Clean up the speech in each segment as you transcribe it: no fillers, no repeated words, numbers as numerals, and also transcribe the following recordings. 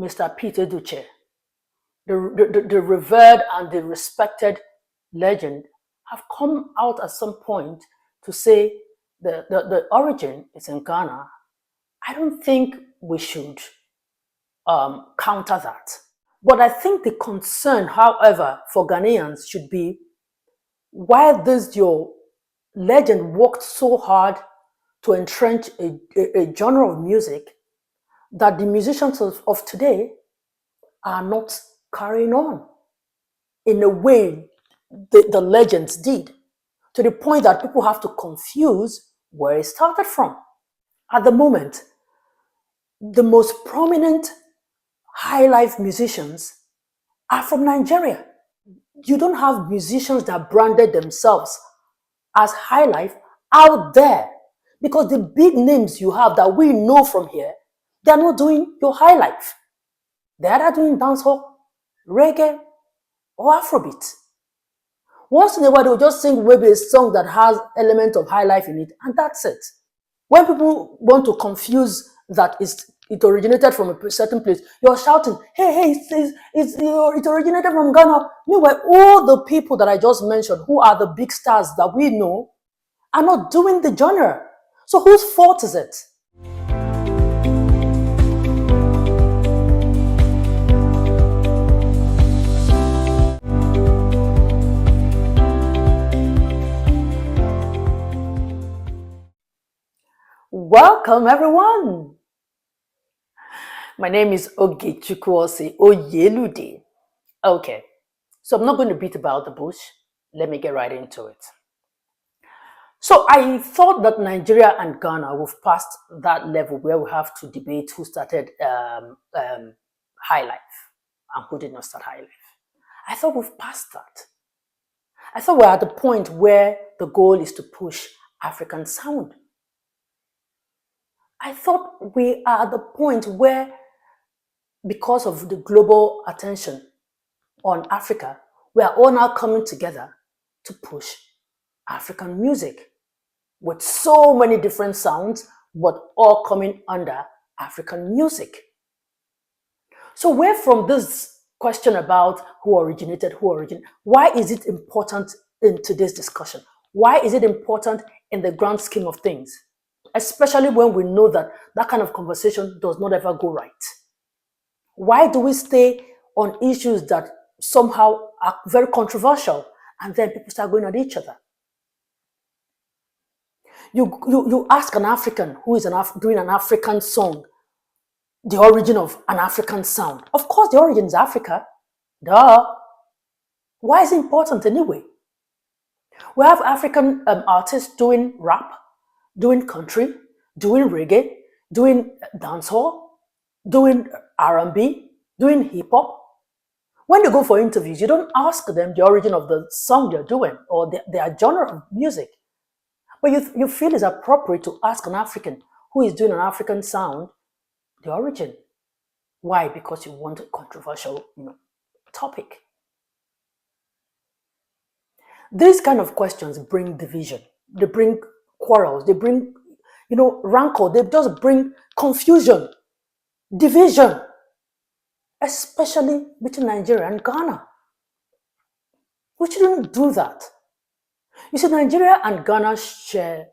Mr. Peter Duce, the revered and the respected legend, have come out at some point to say the origin is in Ghana. I don't think we should counter that. But I think the concern, however, for Ghanaians should be why this your legend worked so hard to entrench a genre of music that the musicians of today are not carrying on in a way the legends did, to the point that people have to confuse where it started from. At the moment, the most prominent highlife musicians are from Nigeria. You don't have musicians that branded themselves as highlife out there, because the big names you have that we know from here, they're not doing your highlife. They're either doing dancehall, reggae, or Afrobeat. Once in a while, they'll just sing maybe a song that has element of highlife in it, and that's it. When people want to confuse that it originated from a certain place, you're shouting, hey, it originated from Ghana. Meanwhile, all the people that I just mentioned, who are the big stars that we know, are not doing the genre. So whose fault is it? Welcome, everyone. My name is Osih-Oyelude. Okay, so I'm not going to beat about the bush. Let me get right into it. So I thought that Nigeria and Ghana, we've passed that level where we have to debate who started high life and who did not start high life. I thought we've passed that. I thought we're at the point where the goal is to push African sound. I thought we are at the point where, because of the global attention on Africa, we are all now coming together to push African music with so many different sounds, but all coming under African music. So where from this question about who originated, why is it important in today's discussion? Why is it important in the grand scheme of things? Especially when we know that that kind of conversation does not ever go right. Why do we stay on issues that somehow are very controversial and then people start going at each other? You ask an African who is doing an African song the origin of an African sound. Of course, the origin is Africa. Duh. Why is it important anyway? We have African artists doing rap, doing country, doing reggae, doing dancehall, doing R&B, doing hip-hop. When they go for interviews, you don't ask them the origin of the song they're doing or their genre of music. But you feel it's appropriate to ask an African who is doing an African sound the origin. Why? Because you want a controversial topic. These kind of questions bring division. They bring quarrels. They bring, rancor. They just bring confusion, division, especially between Nigeria and Ghana. We shouldn't do that. You see, Nigeria and Ghana share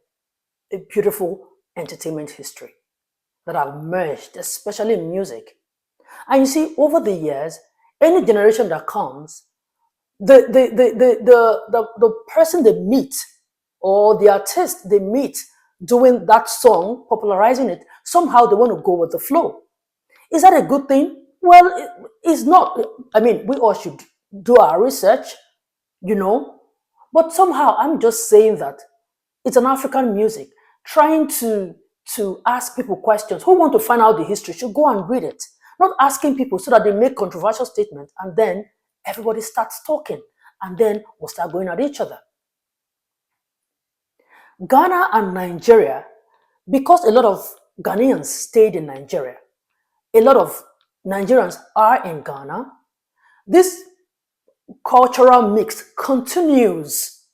a beautiful entertainment history that have merged, especially in music. And you see, over the years, any generation that comes, the person they meet or the artist they meet doing that song, popularizing it, somehow they want to go with the flow. Is that a good thing? Well, it's not. I mean, we all should do our research, but somehow I'm just saying that it's an African music. Trying to ask people questions who want to find out the history should go and read it. Not asking people so that they make controversial statements and then everybody starts talking and then we'll start going at each other. Ghana and Nigeria, because a lot of Ghanaians stayed in Nigeria, a lot of Nigerians are in Ghana, this cultural mix continues.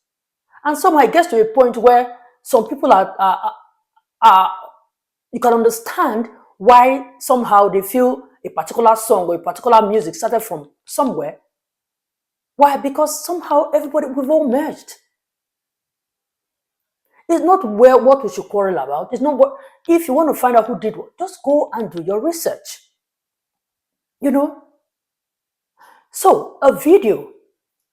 And somehow it gets to a point where some people are you can understand why somehow they feel a particular song or a particular music started from somewhere. Why? Because somehow we've all merged. It's not what we should quarrel about. It's not what, if you want to find out who did what, just go and do your research. You know? So, a video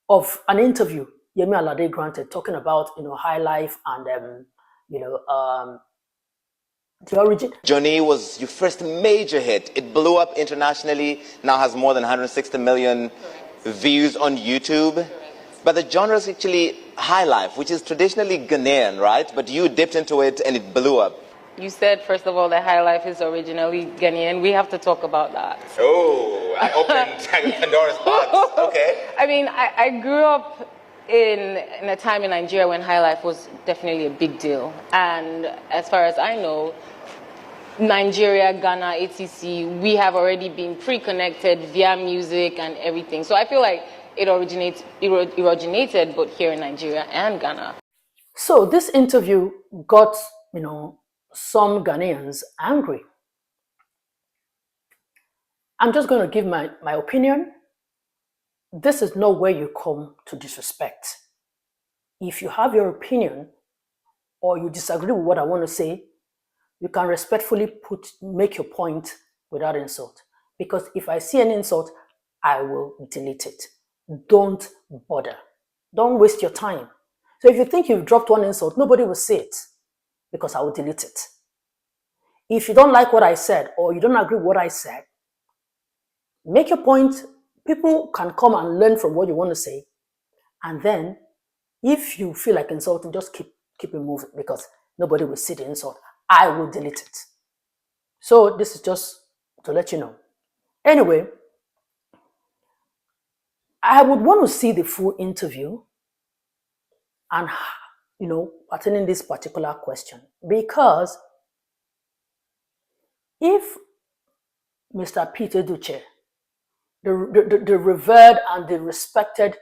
of an interview Yemi Alade granted talking about, high life and, the origin. Johnny was your first major hit. It blew up internationally, now has more than 160 million views on YouTube. But the genre is actually high life, which is traditionally Ghanaian, right? But you dipped into it and it blew up. You said, first of all, that high life is originally Ghanaian. We have to talk about that. Oh, I opened Pandora's box. Okay. I mean, I grew up in a time in Nigeria when high life was definitely a big deal. And as far as I know, Nigeria, Ghana, etc., we have already been pre-connected via music and everything. So I feel like it originated both here in Nigeria and Ghana. So this interview got, some Ghanaians angry. I'm just going to give my opinion. This is not where you come to disrespect. If you have your opinion or you disagree with what I want to say, you can respectfully make your point without insult. Because if I see an insult, I will delete it. Don't bother. Don't waste your time. So if you think you've dropped one insult, nobody will see it because I will delete it. If you don't like what I said or you don't agree with what I said, make your point. People can come and learn from what you want to say. And then if you feel like insulting, just keep it moving because nobody will see the insult. I will delete it. So this is just to let you know. Anyway, I would want to see the full interview and, attending this particular question. Because if Mr. Peter Duce, the revered and the respected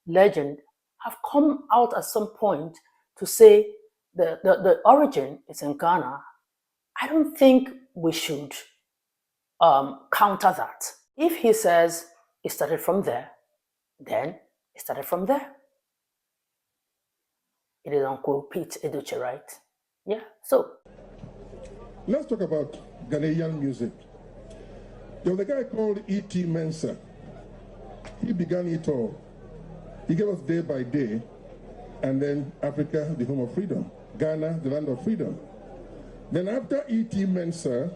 legend, have come out at some point to say the origin is in Ghana, I don't think we should counter that. If he says it started from there, then it started from there. It is Uncle Pete Edochie, right? Yeah, so. Let's talk about Ghanaian music. There was a guy called E.T. Mensah. He began it all. He gave us Day by Day, and then Africa, the home of freedom. Ghana, the land of freedom. Then after E.T. Mensah,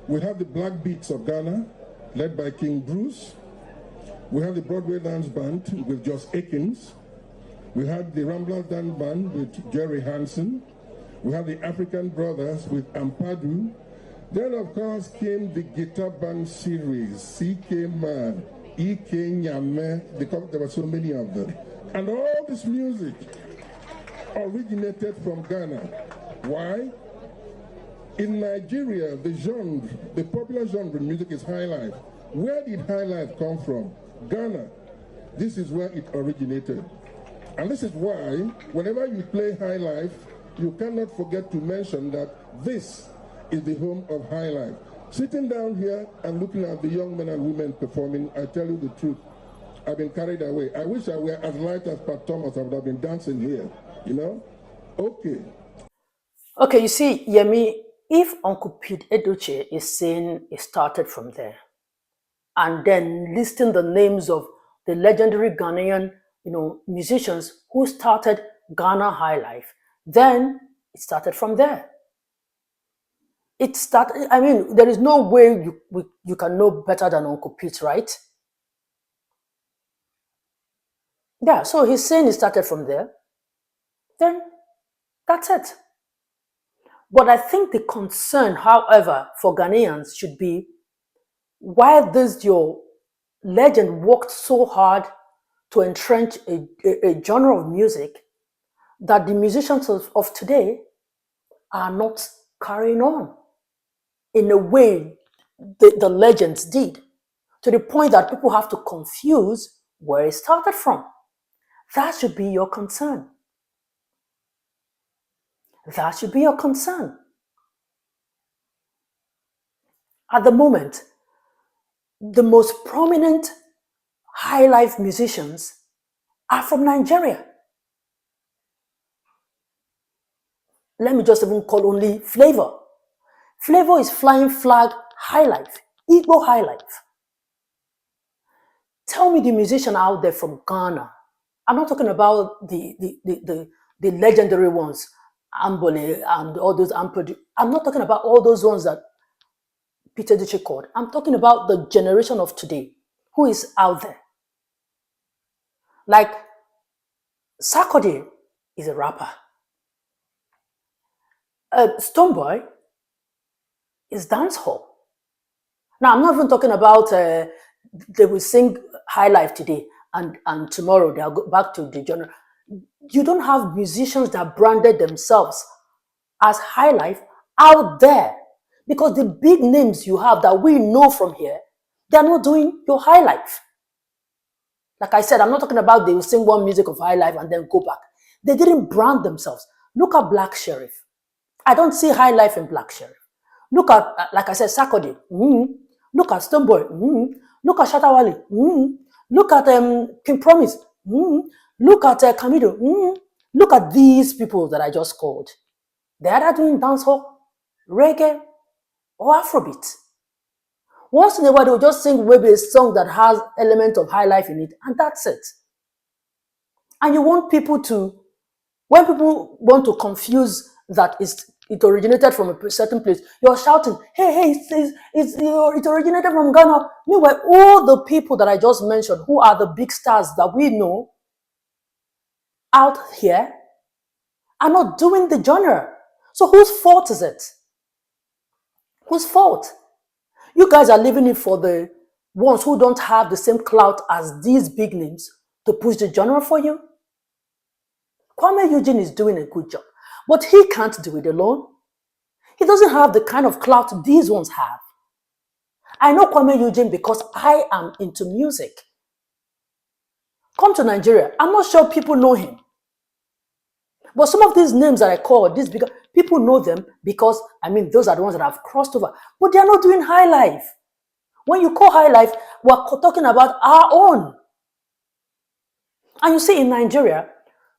we have the Black Beats of Ghana, led by King Bruce. We have the Broadway Dance Band with Joss Akins. We had the Ramblers Dance Band with Jerry Hansen. We have the African Brothers with Ampadu. Then, of course, came the guitar band series, C.K. Man, E.K. Nyame, because there were so many of them. And all this music originated from Ghana. Why? In Nigeria, the popular genre in music is highlife. Where did highlife come from? Ghana. This is where it originated. And this is why, whenever you play highlife, you cannot forget to mention that this is the home of highlife. Sitting down here and looking at the young men and women performing, I tell you the truth, I've been carried away. I wish I were as light as Pat Thomas. I would have been dancing here, Okay. Okay, you see, Yemi, if Uncle Pete Edochie is saying it started from there, and then listing the names of the legendary Ghanaian, musicians who started Ghana High Life, then it started from there. There is no way you can know better than Uncle Pete, right? Yeah, so he's saying it started from there. Then that's it. But I think the concern, however, for Ghanaians should be why your legend worked so hard to entrench a genre of music that the musicians of today are not carrying on in a way the legends did, to the point that people have to confuse where it started from. That should be your concern. That should be your concern. At the moment, the most prominent high life musicians are from Nigeria. Let me just even call only Flavor. Flavor is flying flag high life, Igbo high life. Tell me the musician out there from Ghana. I'm not talking about the legendary ones, Ambole and all those Ampadu. I'm not talking about all those ones that Peter Duce called. I'm talking about the generation of today who is out there. Like Sarkodie is a rapper. Stonebwoy is dancehall. Now, I'm not even talking about they will sing high life today and tomorrow they'll go back to the genre. You don't have musicians that branded themselves as high life out there, because the big names you have that we know from here, they're not doing your high life. Like I said, I'm not talking about they will sing one music of high life and then go back. They didn't brand themselves. Look at Black Sheriff. I don't see high life in Black Sheriff. Look at, like I said, Sarkodie. Look at Stonebwoy. Look at Shatta Wale. Look at King Promise. Look at Kamido. Look at these people that I just called. They are either doing dancehall, reggae, or Afrobeat. Once in a while, they'll just sing maybe a song that has element of high life in it, and that's it. And you want people to, when people want to confuse that it originated from a certain place, you're shouting, hey, it originated from Ghana. Meanwhile, all the people that I just mentioned, who are the big stars that we know out here, are not doing the genre. So whose fault is it? Whose fault? You guys are leaving it for the ones who don't have the same clout as these big names to push the genre for you. Kwame Eugene is doing a good job, but he can't do it alone. He doesn't have the kind of clout these ones have. I know Kwame Eugene because I am into music. Come to Nigeria, I'm not sure people know him. But some of these names that I call, these bigger people know them because, I mean, those are the ones that have crossed over. But they are not doing high life. When you call high life, we're talking about our own. And you see, in Nigeria,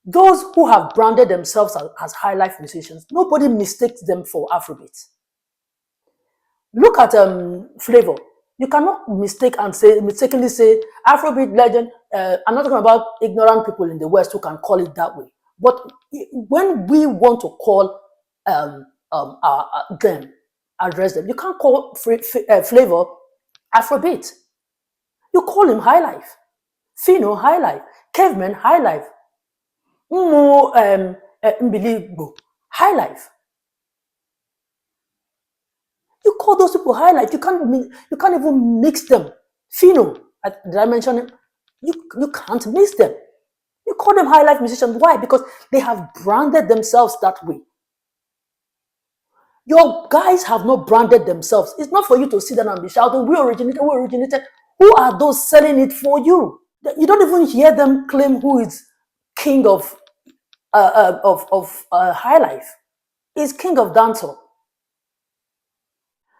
those who have branded themselves as high life musicians, nobody mistakes them for Afrobeat. Look at Flavor. You cannot mistakenly say Afrobeat legend. I'm not talking about ignorant people in the West who can call it that way. But when we want to call them, address them, you can't call Flavor Afrobeat. You call him high life. Fino high life. Caveman high life. Igbo high life. You call those people high life. You can't even mix them. Fino, did I mention him? You can't mix them. You call them high life musicians. Why? Because they have branded themselves that way. Your guys have not branded themselves. It's not for you to sit down and be shouting, we originated, we originated. Who are those selling it for you? You don't even hear them claim who is king of high life. Is king of dancehall.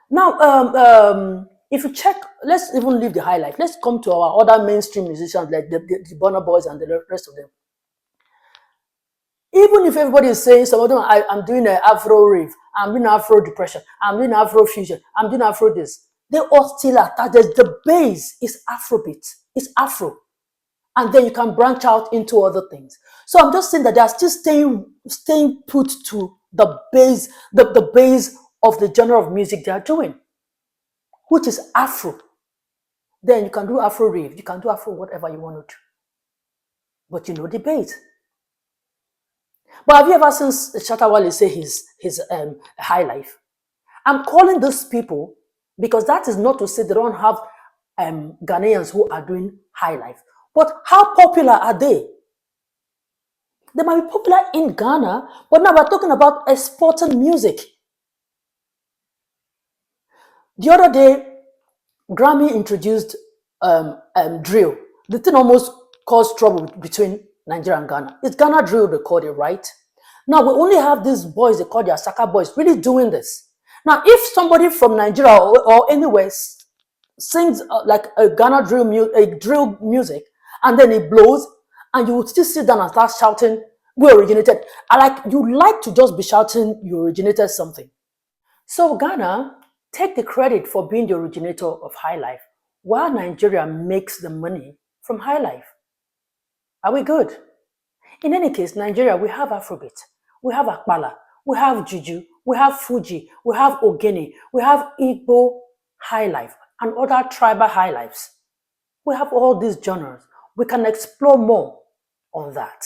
Now, if you check, let's even leave the high life. Let's come to our other mainstream musicians like the Burna Boys and the rest of them. Even if everybody is saying, some of them, I'm doing an Afro rave, I'm doing Afro depression, I'm doing Afro fusion, I'm doing Afro this, they all still attach. The base is Afrobeat, it's Afro. And then you can branch out into other things. So I'm just saying that they are still staying put to the base, the base of the genre of music they are doing, which is Afro. Then you can do Afro rave, you can do Afro whatever you want to do. But you know the base. But have you ever seen Shatta Wale say his high life? I'm calling those people because that is not to say they don't have Ghanaians who are doing high life. But how popular are they? They might be popular in Ghana, but now we're talking about exporting music. The other day, Grammy introduced drill. The thing almost caused trouble between Nigeria and Ghana. It's Ghana drill, they call it, right? Now, we only have these boys, they call their Saka boys, really doing this. Now, if somebody from Nigeria or anywhere sings like a Ghana drill music, and then it blows, and you would still sit down and start shouting, "We originated." You like to just be shouting, "You originated something." So Ghana take the credit for being the originator of highlife, while Nigeria makes the money from highlife. Are we good? In any case, Nigeria, we have Afrobeat, we have Akpala, we have Juju, we have Fuji, we have Ogene, we have Igbo highlife, and other tribal highlives. We have all these genres. We can explore more on that.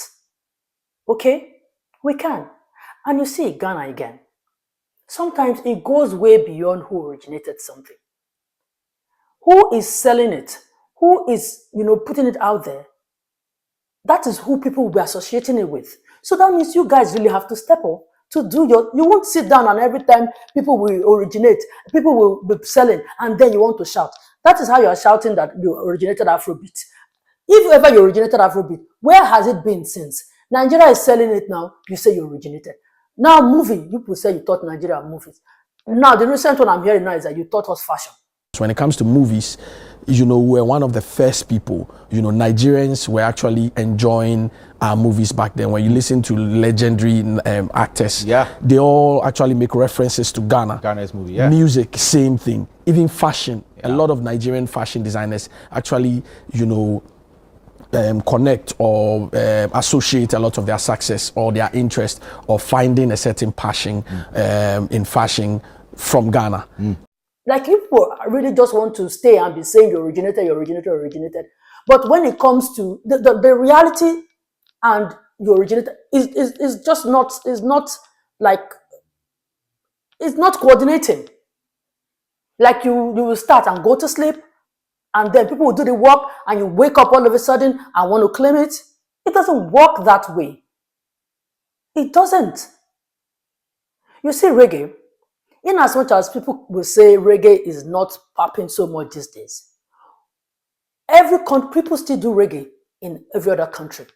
Okay? We can. And you see Ghana again. Sometimes it goes way beyond who originated something. Who is selling it? Who is, putting it out there? That is who people will be associating it with. So that means you guys really have to step up to do you won't sit down and every time people will originate, people will be selling, and then you want to shout. That is how you are shouting that you originated Afrobeat. If ever you originated Afrobeat, where has it been since? Nigeria is selling it now, you say you originated. Now movie, people say you taught Nigeria movies. Now the recent one I'm hearing now is that you taught us fashion. When it comes to movies, we're one of the first people. Nigerians were actually enjoying our movies back then. When you listen to legendary actors, they all actually make references to Ghana. Ghana's movie, Music, same thing. Even fashion, a lot of Nigerian fashion designers actually, connect or associate a lot of their success or their interest of finding a certain passion in fashion from Ghana. Like people really just want to stay and be saying you originated. But when it comes to the reality and you originated is just not, it's not coordinating. Like you will start and go to sleep, and then people will do the work, and you wake up all of a sudden and want to claim it. It doesn't work that way. It doesn't. You see, reggae, in as much as people will say reggae is not popping so much these days, people still do reggae in every other country.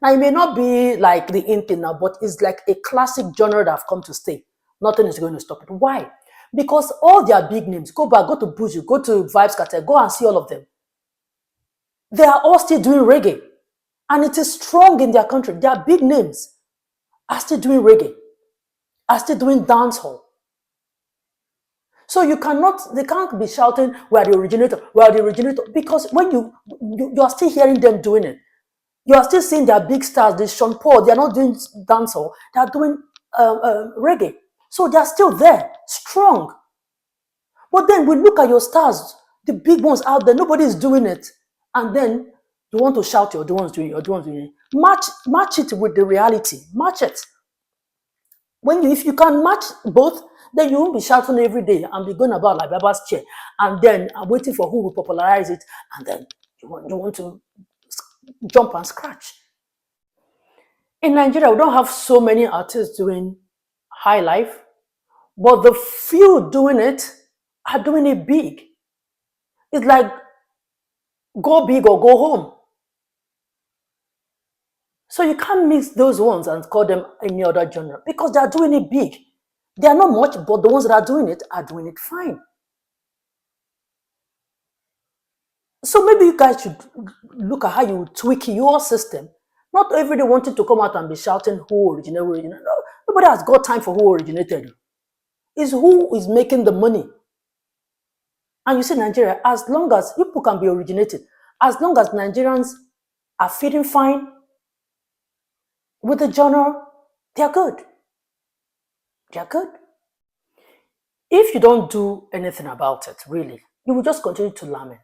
Now, it may not be like the in thing now, but it's like a classic genre that have come to stay. Nothing is going to stop it. Why? Because all their big names, go to Buju, go to Vibes Cartel, go and see all of them. They are all still doing reggae. And it is strong in their country. Their big names are still doing reggae, are still doing dancehall. So they can't be shouting, "We are the originator, because when you are still hearing them doing it, you are still seeing their big stars, the Sean Paul, they are not doing dancehall, they are doing reggae. So they are still there, strong. But then we look at your stars, the big ones out there, nobody is doing it. And then you want to shout, "You're the ones doing it." Match it with the reality. Match it. If you can match both, then you won't be shouting every day and be going about like Baba's chair, and then waiting for who will popularize it, and then you want to jump and scratch. In Nigeria, we don't have so many artists doing high life, but the few doing it are doing it big. It's like go big or go home. So you can't mix those ones and call them any other genre because they are doing it big. They are not much, but the ones that are doing it fine. So maybe you guys should look at how you tweak your system. Not everybody wanting to come out and be shouting who originated. No, nobody has got time for who originated. It's who is making the money. And you see, Nigeria, as long as people can be originated, as long as Nigerians are feeling fine with the genre, they're good. They're good. If you don't do anything about it, really, you will just continue to lament.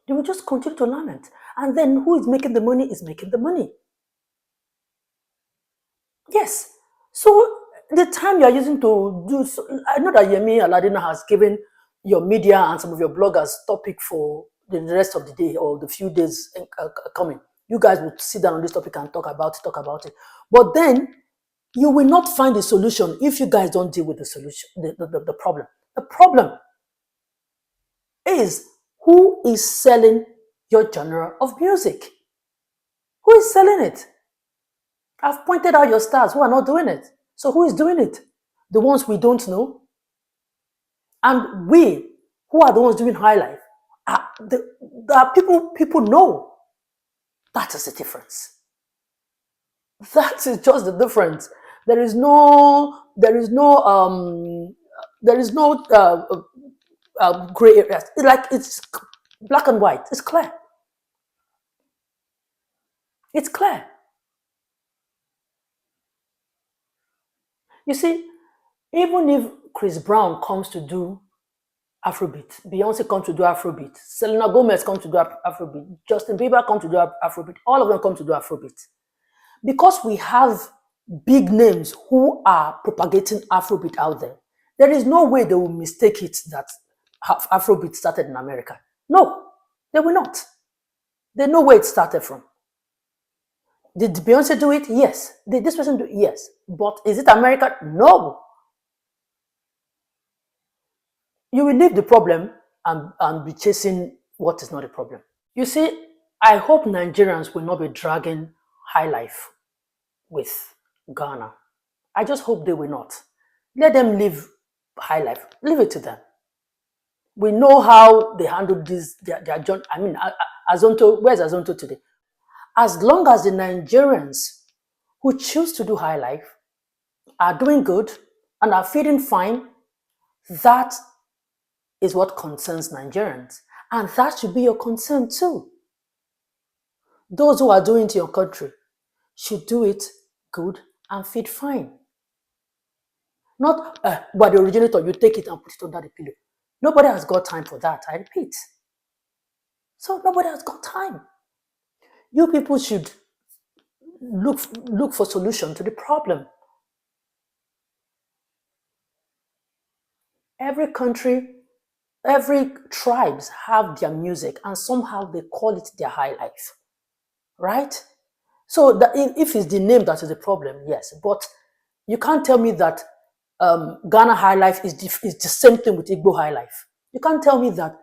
You will just continue to lament. And then who is making the money is making the money. Yes. So the time you are using to do, I know that Yemi Alade has given your media and some of your bloggers topic for the rest of the day or the few days coming. You guys will sit down on this topic and talk about it. But then you will not find a solution if you guys don't deal with the solution, the problem. The problem is who is selling your genre of music? Who is selling it? I've pointed out your stars who are not doing it. So who is doing it? The ones we don't know. And we, who are the ones doing high life, people know. That is the difference. That is just the difference. There is no gray areas. It's black and white. It's clear. It's clear. You see, even if Chris Brown comes to do Afrobeat, Beyonce comes to do Afrobeat, Selena Gomez comes to do Afrobeat, Justin Bieber comes to do Afrobeat, all of them come to do Afrobeat. Because we have big names who are propagating Afrobeat out there, there is no way they will mistake it that Afrobeat started in America. No, they will not. They know where it started from. Did Beyonce do it? Yes. Did this person do it? Yes. But is it America? No. You will leave the problem and be chasing what is not a problem. You see, I hope Nigerians will not be dragging highlife with Ghana. I just hope they will not. Let them live highlife. Leave it to them. We know how they handled this. Azonto, where's Azonto today? As long as the Nigerians who choose to do highlife are doing good and are feeling fine, that is what concerns Nigerians. And that should be your concern too. Those who are doing it to your country should do it good and feel fine. Not, but the originator, you take it and put it under the pillow. Nobody has got time for that, I repeat. So nobody has got time. You people should look for solution to the problem. Every country, every tribes have their music and somehow they call it their high life, right? So if it's the name that is the problem, yes, but you can't tell me that Ghana high life is the same thing with Igbo high life. You can't tell me that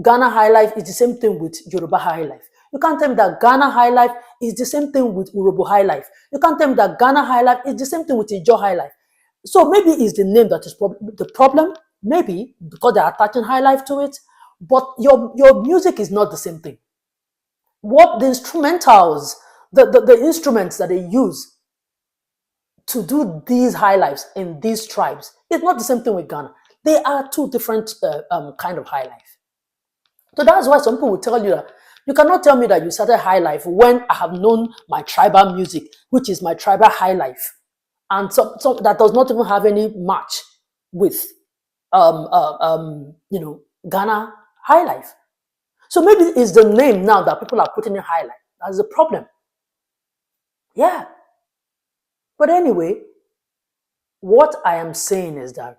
Ghana high life is the same thing with Yoruba high life. You can't tell me that Ghana high life is the same thing with Urobo high life. You can't tell me that Ghana high life is the same thing with Ijo high life. So maybe it's the name that is the problem, maybe because they're attaching high life to it, but your music is not the same thing. What the instrumentals, the instruments that they use to do these high lives in these tribes, it's not the same thing with Ghana. They are two different kind of high life. So that's why some people will tell you that you cannot tell me that you started high life when I have known my tribal music, which is my tribal high life, and so that does not even have any match with Ghana high life. So maybe it's the name now that people are putting in high life. That's the problem. Yeah. But anyway, what I am saying is that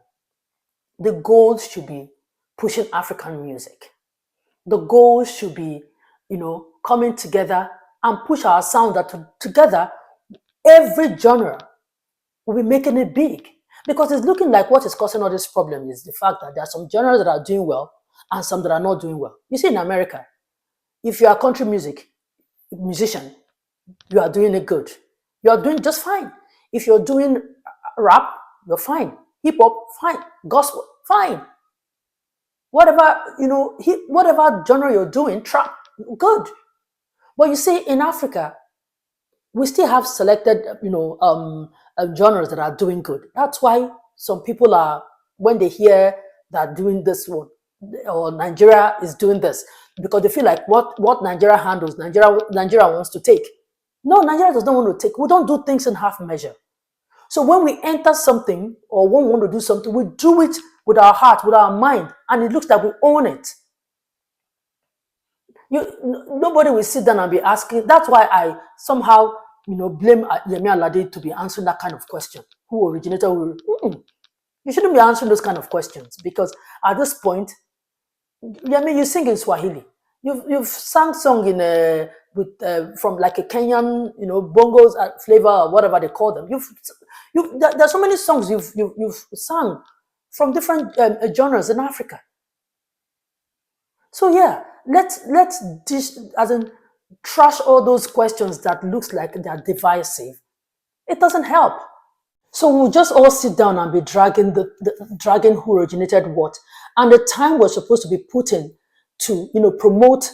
the goal should be pushing African music. The goal should be, coming together and push our sound that together, every genre will be making it big. Because it's looking like what is causing all this problem is the fact that there are some genres that are doing well and some that are not doing well. You see, in America, if you are a country musician, you are doing it good. You are doing just fine. If you're doing rap, you're fine. Hip hop, fine. Gospel, fine. Whatever, whatever genre you're doing, trap, good. But you see, in Africa, we still have selected, genres that are doing good. That's why some people are, when they hear that doing this one, or Nigeria is doing this, because they feel like what Nigeria handles, Nigeria wants to take. No, Nigeria does not want to take. We don't do things in half measure. So when we enter something or when we want to do something, we do it with our heart, with our mind, and it looks like we own it. Nobody will sit down and be asking. That's why I somehow, blame Yemi Alade to be answering that kind of question. Who originated? You shouldn't be answering those kind of questions, because at this point, Yemi, you sing in Swahili. You've sung song in from like a Kenyan, bongos flavor or whatever they call them. There's so many songs you've sung from different genres in Africa. So yeah, let's trash all those questions that looks like they're divisive. It doesn't help. So we'll just all sit down and be dragging who originated what, and the time we're supposed to be putting to, promote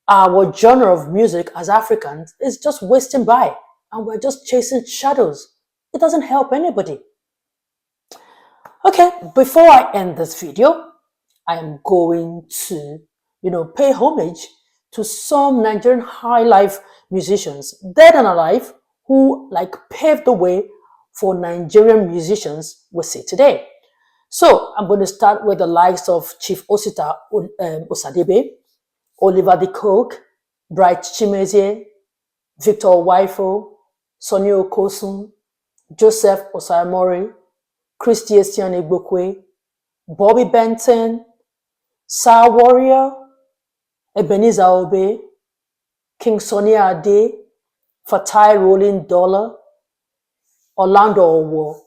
our genre of music as Africans is just wasting by, and we're just chasing shadows. It doesn't help anybody. Okay, before I end this video, I am going to, pay homage to some Nigerian high life musicians, dead and alive, who paved the way for Nigerian musicians we see today. So I'm going to start with the likes of Chief Osita Osadebe, Oliver the Coke, Bright Chimezie, Victor Waifo, Sonny Okosun, Joseph Osayamori, Christian Igbokwe, Bobby Benton, Sir Warrior, Ebenezer Obe, King Sonny Ade, Fatai Rolling Dollar, Orlando Owo,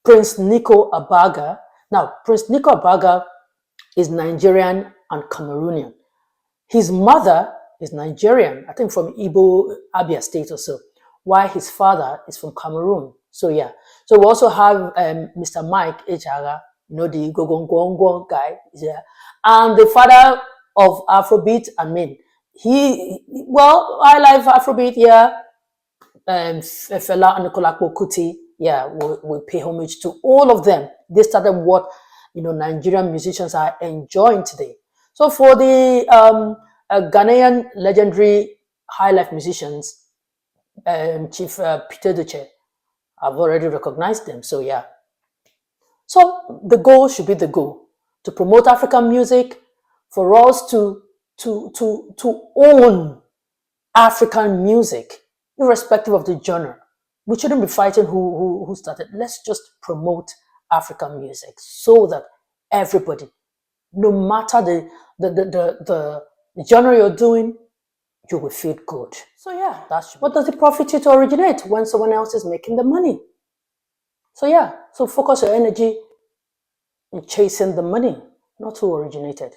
Prince Nico Abaga. Now, Prince Nico Abaga is Nigerian and Cameroonian. His mother is Nigerian, I think from Igbo, Abia State or so, while his father is from Cameroon. So yeah. So we also have Mr. Mike Echaga, the Gogongongong guy is there. And the father of Afrobeat, I like Afrobeat, yeah. Fela and Nikolakbo Kuti, yeah, we pay homage to all of them. They started what, Nigerian musicians are enjoying today. So for the Ghanaian legendary high life musicians, Chief Peter Duce, I've already recognized them. So yeah. So the goal should be the goal to promote African music, for us to own African music, irrespective of the genre. We shouldn't be fighting who started. Let's just promote African music so that everybody, no matter the genre you're doing, you will feel good. So yeah, what does it profit you to originate when someone else is making the money? So yeah, so focus your energy in chasing the money, not who originated.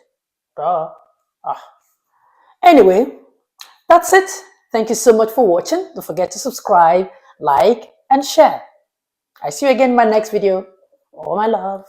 Anyway, that's it. Thank you so much for watching. Don't forget to subscribe, like, and share. I see you again in my next video. All my love.